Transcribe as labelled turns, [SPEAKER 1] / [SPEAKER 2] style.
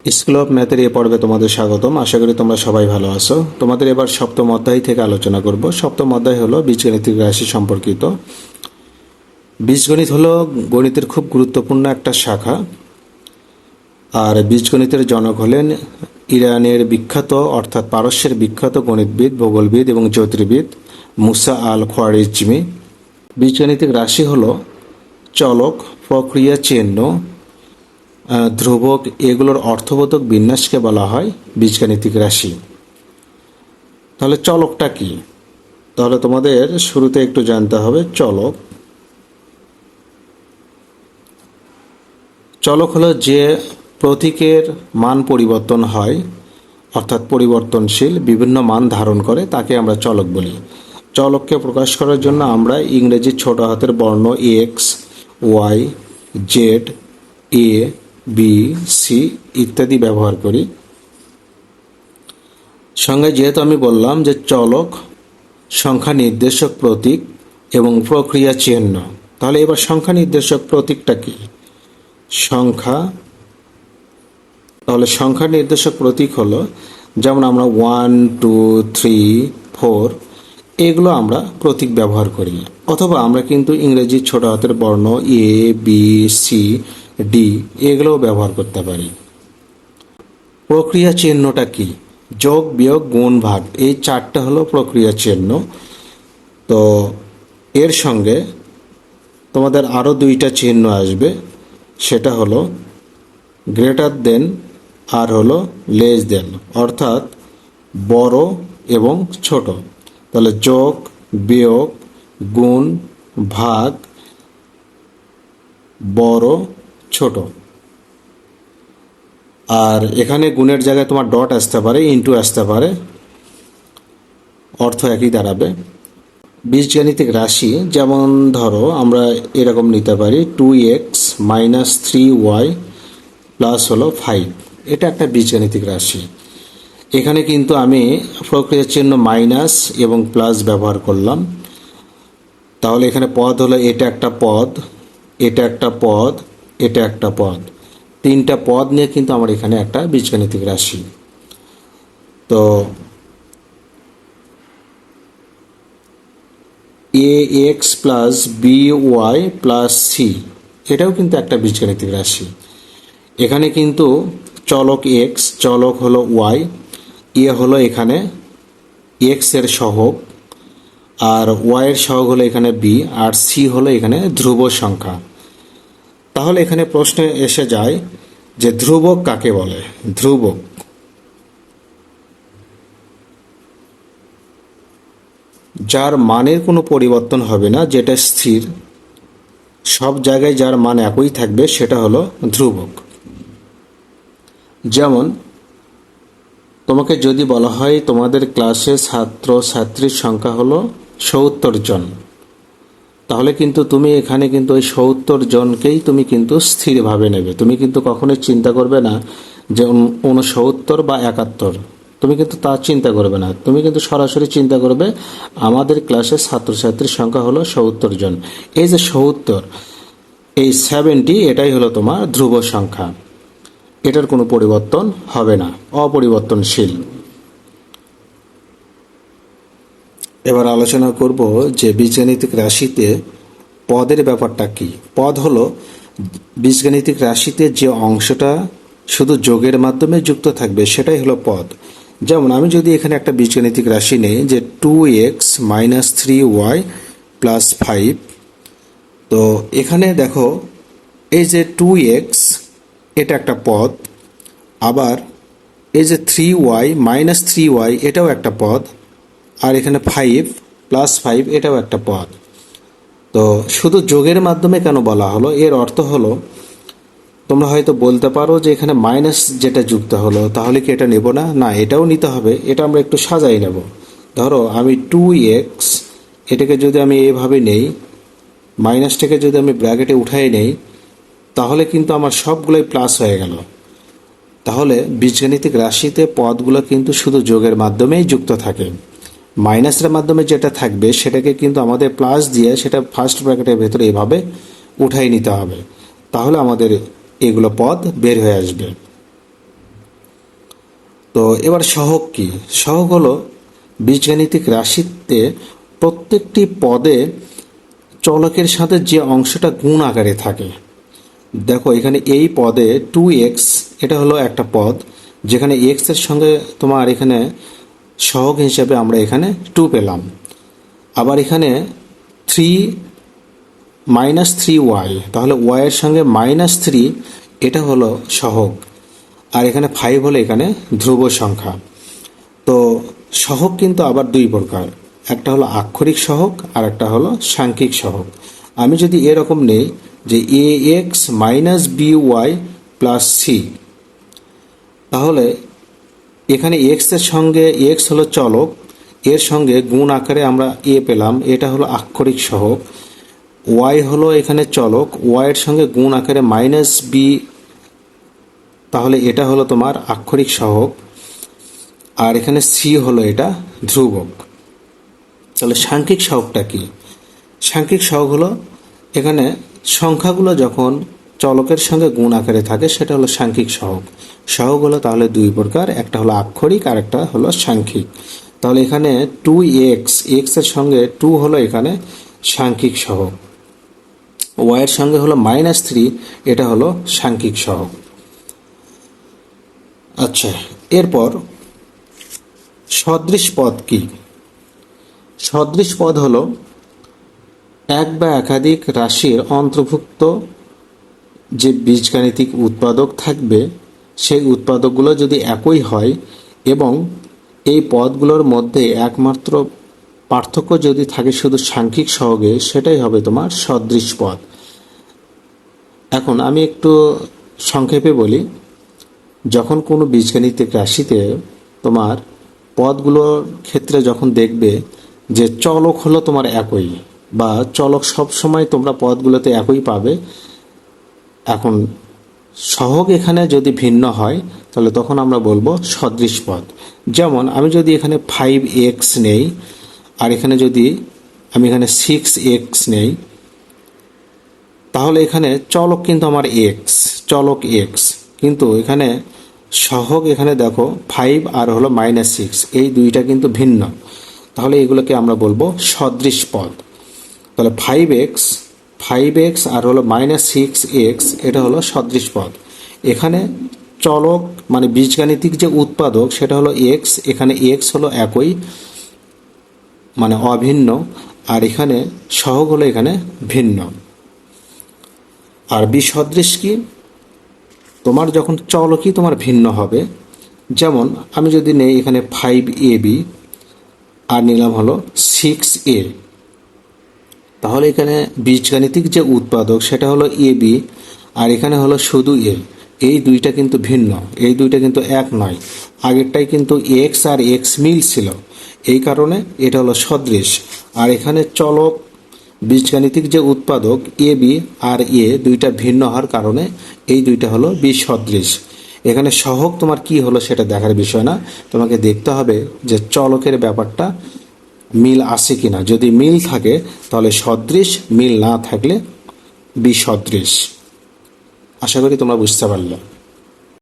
[SPEAKER 1] School of ম্যাথের এই পর্বে তোমাদের স্বাগতম। আশা করি তোমরা সবাই ভালো আছো। তোমাদের এবার সপ্তম অধ্যায় থেকে আলোচনা করব। সপ্তম অধ্যায় হলো বীজগণিতিক রাশি সম্পর্কিত। বীজগণিত হলো গণিতের খুব গুরুত্বপূর্ণ একটা শাখা। আর বীজগণিতের জনক হলেন ইরানের বিখ্যাত অর্থাৎ পারস্যের বিখ্যাত গণিতবিদ, ভূগোলবিদ এবং জ্যোতির্বিদ মুসা আল খোয়ারিজমি। বীজগণিতিক রাশি হলো চলক, প্রক্রিয়া, চিহ্ন, ধ্রুবক, এগুলোর অর্থবোধক বিন্যাসকে বলা হয় বীজগাণিতিক রাশি। তাহলে চলকটা কি? তাহলে তোমাদের শুরুতে একটু জানতে হবে চলক। চলক হলো যে প্রতীকের মান পরিবর্তন হয়, অর্থাৎ পরিবর্তনশীল বিভিন্ন মান ধারণ করে, তাকে আমরা চলক বলি। চলককে প্রকাশ করার জন্য আমরা ইংরেজি ছোট হাতের বর্ণ এক্স, ওয়াই, জেড, এ, বি, সি ইত্যাদি ব্যবহার করি। সঙ্গে যেহেতু আমি বললাম যে চলক সংখ্যা নির্দেশক প্রতীক এবং প্রক্রিয়া চিহ্ন, তাহলে এবার সংখ্যা নির্দেশক প্রতীকটা কি? তাহলে সংখ্যা নির্দেশক প্রতীক হলো যেমন আমরা 1, 2, 3, 4 এগুলো আমরা প্রতীক ব্যবহার করি, অথবা আমরা কিন্তু ইংরেজি ছোট হাতের বর্ণ এ, বি, সি, ডি এগুলোও ব্যবহার করতে পারি। প্রক্রিয়া চিহ্নটা কি? যোগ, বিয়োগ, গুণ, ভাগ, এই চারটা হলো প্রক্রিয়া চিহ্ন। তো এর সঙ্গে তোমাদের আরও দুইটা চিহ্ন আসবে, সেটা হলো গ্রেটার দেন আর হলো লেস দেন, অর্থাৎ বড় এবং ছোট। তাহলে যোগ, বিয়োগ, গুণ, ভাগ, বড়, ছোট। আর এখানে গুণের জায়গায় তোমার ডট আসতে পারে, ইন্টু আসতে পারে, অর্থ একই দাঁড়াবে। বীজগাণিতিক রাশি যেমন ধরো আমরা এরকম নিতে পারি 2x মাইনাস 3y প্লাস হলো 5, এটা একটা বীজগাণিতিক রাশি। এখানে কিন্তু আমি প্রক্রিয়া চিহ্ন মাইনাস এবং প্লাস ব্যবহার করলাম। তাহলে এখানে পদ হলো এটা একটা পদ, এটা একটা পদ, এটা একটা পদ, তিনটা পদ নিয়ে কিন্তু আমার এখানে একটা বীজগাণিতিক রাশি। তো A X plus B Y plus C এটাও কিন্তু একটা বীজগাণিতিক রাশি। এখানে কিন্তু চলক এক্স, চলক হলো ওয়াই, এ হলো এখানে এক্স এর সহগ, আর ওয়াই এর সহগ হলো এখানে বি, আর সি হলো এখানে ধ্রুব সংখ্যা। তাহলে এখানে প্রশ্ন এসে যায় যে ধ্রুবক কাকে বলে? ধ্রুবক যার মানের কোনো পরিবর্তন হবে না, যেটা স্থির, সব জায়গায় যার মান একই থাকবে, সেটা হলো ধ্রুবক। যেমন তোমাকে যদি বলা হয় তোমাদের ক্লাসে ছাত্র ছাত্রীর সংখ্যা হলো 70 জন, তাহলে কিন্তু তুমি এখানে কিন্তু ওই 70 জনকেই তুমি কিন্তু স্থিরভাবে নেবে। তুমি কিন্তু কখনোই চিন্তা করবে না যে 69 বা 71, তুমি কিন্তু তা চিন্তা করবে না। তুমি কিন্তু সরাসরি চিন্তা করবে আমাদের ক্লাসে ছাত্রছাত্রীর সংখ্যা হলো 70 জন। এই যে 70, এই 70 এটাই হলো তোমার ধ্রুব সংখ্যা, এটার কোনো পরিবর্তন হবে না, অপরিবর্তনশীল। এবার আলোচনা করব যে বীজগাণিতিক রাশিতে পদের ব্যাপারটা কি। পদ হলো বীজগাণিতিক রাশিতে যে অংশটা শুধু যোগের মাধ্যমে যুক্ত থাকবে, সেটাই হলো পদ। যেমন আমি যদি এখানে একটা বীজগাণিতিক রাশি নেই যে 2x মাইনাস 3y প্লাস 5, তো এখানে দেখো এই যে 2x এটা একটা পদ, আবার এই যে 3y মাইনাস 3y এটাও একটা পদ, আর এখানে 5 প্লাস 5 এটাও একটা পদ। তো শুধু যোগের মাধ্যমে কেন বলা হলো? এর অর্থ হলো তোমরা হয়তো বলতে পারো যে এখানে মাইনাস যেটা যুক্ত হলো, তাহলে কি এটা নেব না? না, এটাও নিতে হবে। এটা আমরা একটু সাজাই নেব। ধরো আমি 2x এটাকে যদি আমি এভাবে নেই, মাইনাসটাকে যদি আমি ব্র্যাকেটে উঠাই নেই, তাহলে কিন্তু আমার সবগুলোই প্লাস হয়ে গেল। তাহলে বীজগাণিতিক রাশিতে পদগুলো কিন্তু শুধু যোগের মাধ্যমেই যুক্ত থাকে। মাইনাসের মাধ্যমে যেটা থাকবে সেটাকে কিন্তু আমাদের প্লাস দিয়ে সেটা ফার্স্ট ব্র্যাকেটের ভেতরে এভাবে উঠাই নিতে হবে, তাহলে আমাদের এগুলো পদ বের হয়ে আসবে। তো এবার সহগ কি? সহগ হলো বীজগাণিতিক রাশিতে প্রত্যেকটি পদে চলকের সাথে যে অংশটা গুণ আকারে থাকে। দেখো এখানে এই পদে 2x, এটা হলো একটা পদ যেখানে x এর সঙ্গে তোমার এখানে সহগ হিসেবে আমরা এখানে 2 পেলাম। আবার এখানে 3 - 3y, তাহলে y এর সঙ্গে -3, এটা হলো সহগ। আর এখানে 5 হলো এখানে ধ্রুব সংখ্যা। তো সহগ কিন্তু আবার দুই প্রকার, একটা হলো আক্ষরিক সহগ আর একটা হলো সাংখ্যিক সহগ। আমি যদি এরকম নেই যে ax - by + c, তাহলে এখানে x এর সঙ্গে x হলো চলক, এর সঙ্গে গুণ আকারে আমরা a পেলাম, এটা হলো আক্ষরিক সহগ। y হলো এখানে চলক, y এর সঙ্গে গুণ আকারে -b, তাহলে এটা হলো তোমার আক্ষরিক সহগ। আর এখানে c হলো এটা ধ্রুবক। তাহলে সাংখ্যিক সহগটা কি? সাংখ্যিক সহগ হলো এখানে সংখ্যাগুলো যখন চলকের সঙ্গে গুণ আকারে থাকে, সেটা হলো সাংখ্যিক সহগ। সহগ হলো তাহলে দুই প্রকার, একটা হলো আক্ষরিক আর একটা হলো সাংখ্যিক। তাহলে এখানে 2x, x এর সঙ্গে 2 হলো এখানে সাংখ্যিক সহগ, y এর সঙ্গে হলো -3, এটা হলো সাংখ্যিক সহগ। আচ্ছা, এরপর সদৃশ পদ কি? সদৃশ পদ হলো এক বা একাধিক রাশির অন্তর্ভুক্ত যে বীজগাণিতিক উৎপাদক থাকবে, সেই উৎপাদকগুলো যদি একই হয় এবং এই পদগুলোর মধ্যে একমাত্র পার্থক্য যদি থাকে শুধু সাংখ্যিক সহগে, সেটাই হবে তোমার সদৃশ পদ। এখন আমি একটু সংক্ষেপে বলি, যখন কোনো বীজগাণিতিক রাশিতে তোমার পদগুলোর ক্ষেত্রে যখন দেখবে যে চলক হলো তোমার একই, বা চলক সবসময় তোমরা পদগুলোতে একই পাবে, এখন সহগ এখানে যদি ভিন্ন হয় তাহলে তখন আমরা বলবো সদৃশ পদ। যেমন আমি যদি এখানে 5x নেই আর এখানে যদি আমি এখানে 6x নেই, তাহলে এখানে চলক কিন্তু আমার x, চলক x, কিন্তু এখানে সহগ এখানে দেখো 5 আর হলো -6, এই দুইটা কিন্তু ভিন্ন। তাহলে এগুলোকে আমরা বলবো সদৃশ পদ। তাহলে 5x আর হলো -6x, এটা হলো সদৃশ পদ। এখানে চলক মানে বীজগাণিতিক যে উৎপাদক সেটা হলো x, এখানে x হলো একই মানে অভিন্ন, আর এখানে সহগ হলো এখানে ভিন্ন। আর বিসদৃশ কি? তোমার যখন চলকই তোমার ভিন্ন হবে, যেমন আমি যদি নেই এখানে 5ab আর নিলাম হলো 6a, তাহলে এখানে বীজগাণিতিক যে উৎপাদক সেটা হলো ab, আর এখানে হলো শুধু a, এই দুইটা কিন্তু ভিন্ন, এই দুইটা কিন্তু এক নয়। আগেরটাই কিন্তু x আর x মিল ছিল, এই কারণে এটা হলো সদৃশ। আর এখানে চলক বীজগাণিতিক যে উৎপাদক ab আর a দুইটা ভিন্ন হওয়ার কারণে এই দুইটা হলো বিসদৃশ। এখানে সহগ তোমার কি হলো সেটা দেখার বিষয় না, তোমাকে দেখতে হবে যে চলকের ব্যাপারটা মিল আছে কিনা। যদি মিল থাকে তাহলে সদৃশ, মিল না থাকলে বিসদৃশ। আশা করি তোমরা বুঝতে পারলে।